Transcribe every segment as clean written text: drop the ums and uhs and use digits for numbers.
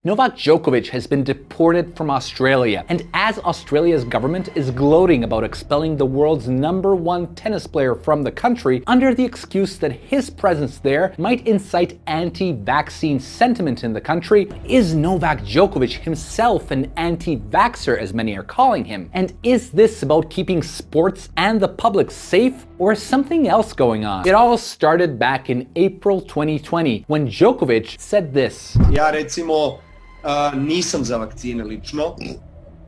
Novak Djokovic has been deported from Australia, and as Australia's government is gloating about expelling the world's #1 tennis player from the country under the excuse that his presence there might incite anti-vaccine sentiment in the country, is Novak Djokovic himself an anti-vaxxer, as many are calling him? And is this about keeping sports and the public safe, or is something else going on? It all started back in April 2020 when Djokovic said this. Ja recimo nisam za vakcine lično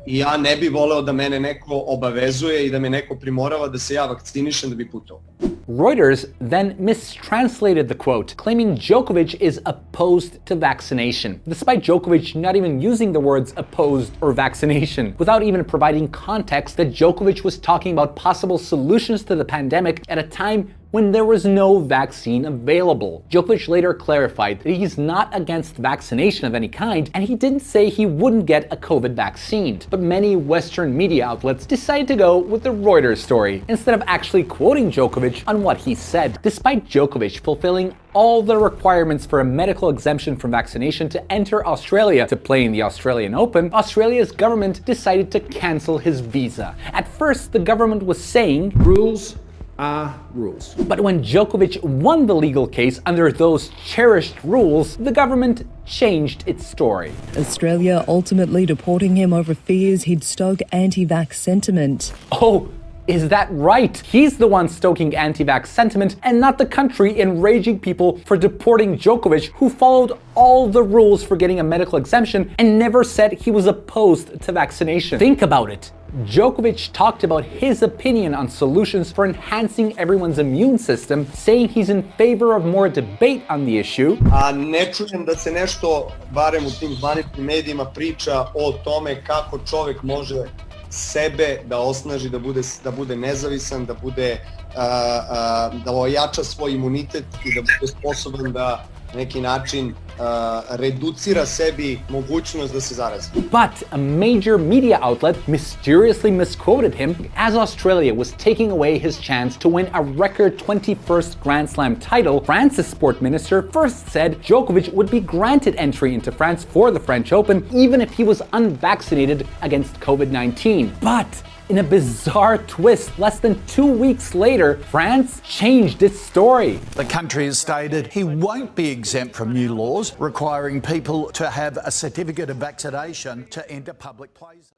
i ja ne bi voleo da mene neko obavezuje i da me neko primorava da se ja vakcinišem da bi putovao. Reuters then mistranslated the quote, claiming Djokovic is opposed to vaccination, despite Djokovic not even using the words opposed or vaccination, without even providing context that Djokovic was talking about possible solutions to the pandemic at a time when there was no vaccine available. Djokovic later clarified that he's not against vaccination of any kind, and he didn't say he wouldn't get a COVID vaccine. But many Western media outlets decided to go with the Reuters story, instead of actually quoting Djokovic on what he said. Despite Djokovic fulfilling all the requirements for a medical exemption from vaccination to enter Australia to play in the Australian Open, Australia's government decided to cancel his visa. At first, the government was saying, rules are rules. But when Djokovic won the legal case under those cherished rules, the government changed its story. Australia ultimately deporting him over fears he'd stoke anti-vax sentiment. Oh, is that right? He's the one stoking anti-vax sentiment and not the country enraging people for deporting Djokovic, who followed all the rules for getting a medical exemption and never said he was opposed to vaccination. Think about it. Djokovic talked about his opinion on solutions for enhancing everyone's immune system, saying he's in favor of more debate on the issue. A ne čujem da se nešto, barem u tim zvaničnim medijima, priča o tome kako čovjek može sebe da osnaži, da bude nezavisan, da ojača svoj imunitet i da bude sposoban da neki način reducira sebi mogućnost da se zarazi. But a major media outlet mysteriously misquoted him as Australia was taking away his chance to win a record 21st Grand Slam title. France's sport minister first said Djokovic would be granted entry into France for the French Open even if he was unvaccinated against COVID-19. But in a bizarre twist, less than 2 weeks later, France changed its story. The country has stated he won't be exempt from new laws requiring people to have a certificate of vaccination to enter public places.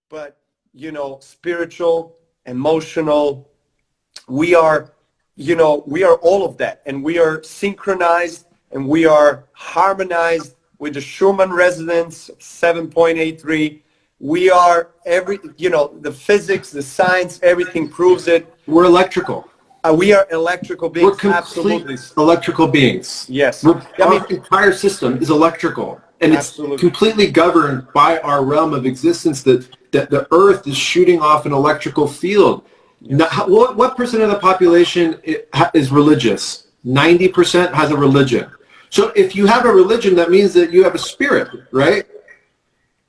But, you know, spiritual, emotional, we are all of that, and we are synchronized and we are harmonized with the Schumann resonance of 7.83. We are the physics, the science, everything proves it. We're electrical. We are electrical beings. We're absolutely electrical beings. Yes. Our entire system is electrical, and absolutely. It's completely governed by our realm of existence. That the Earth is shooting off an electrical field. Now, what percent of the population is religious? 90% has a religion. So if you have a religion, that means that you have a spirit, right?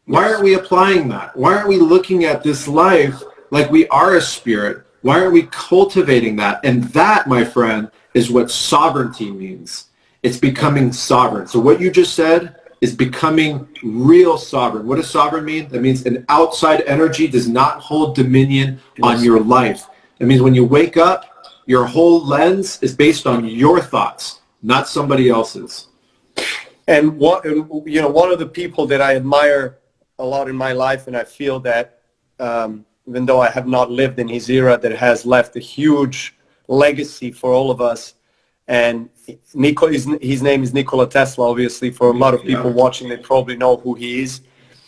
Why aren't we applying that? Why aren't we looking at this life like we are a spirit? Why aren't we cultivating that? And that, my friend, is what sovereignty means. It's becoming sovereign. So what you just said is becoming real sovereign. What does sovereign mean? That means an outside energy does not hold dominion on your life. It means when you wake up, your whole lens is based on your thoughts, not somebody else's. And one of the people that I admire a lot in my life, and I feel that even though I have not lived in his era, that has left a huge legacy for all of us. And his name is Nikola Tesla, obviously. For a lot of people watching, they probably know who he is.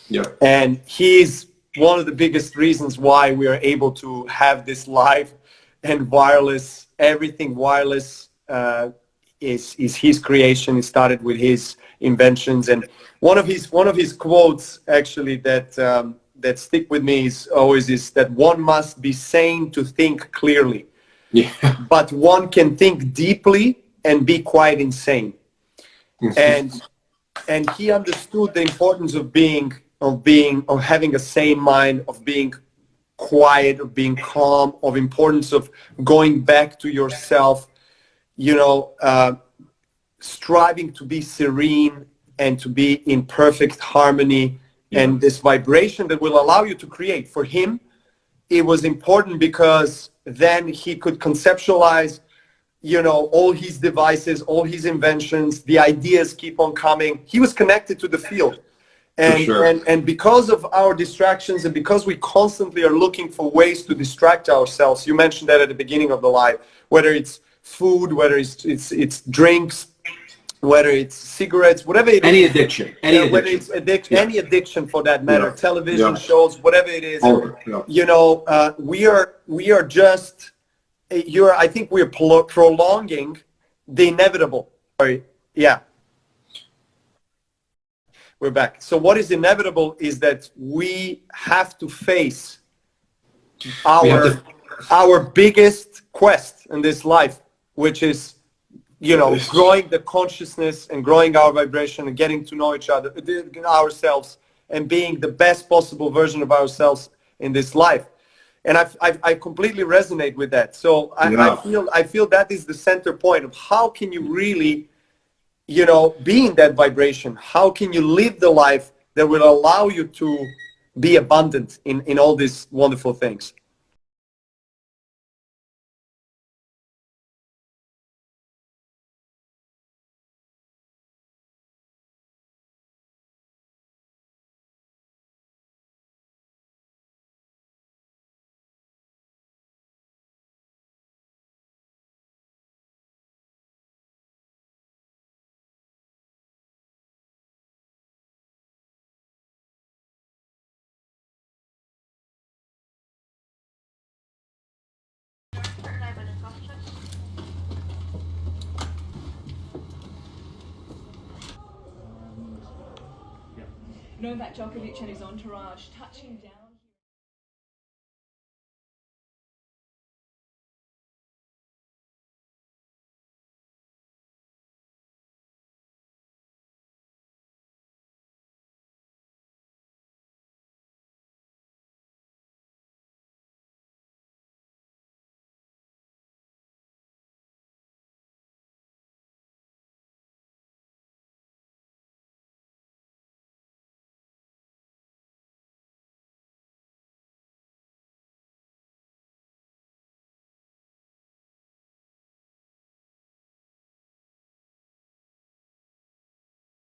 Yeah. And he's one of the biggest reasons why we are able to have this live and wireless, everything wireless is his creation. It started with his inventions. And one of his quotes, actually, that stick with me is that one must be sane to think clearly. Yeah. But one can think deeply and be quite insane. And he understood the importance of having a sane mind, of being quiet, of being calm, of importance of going back to yourself, striving to be serene and to be in perfect harmony, and this vibration that will allow you to create. For him, it was important because then he could conceptualize, all his devices, all his inventions, the ideas keep on coming. He was connected to the field. And because of our distractions and because we constantly are looking for ways to distract ourselves, you mentioned that at the beginning of the live, whether it's food, whether it's drinks, whether it's cigarettes, whatever it any is. Addiction. Whether it's any addiction for that matter, television shows, whatever it is. We are just, I think we're prolonging the inevitable. Sorry. Yeah. We're back. So what is inevitable is that we have to face our biggest quest in this life, which is, growing the consciousness and growing our vibration and getting to know each other, ourselves, and being the best possible version of ourselves in this life. And I completely resonate with that. So I feel that is the center point of how can you really, be in that vibration. How can you live the life that will allow you to be abundant in all these wonderful things? Novak Djokovic and his entourage touching down.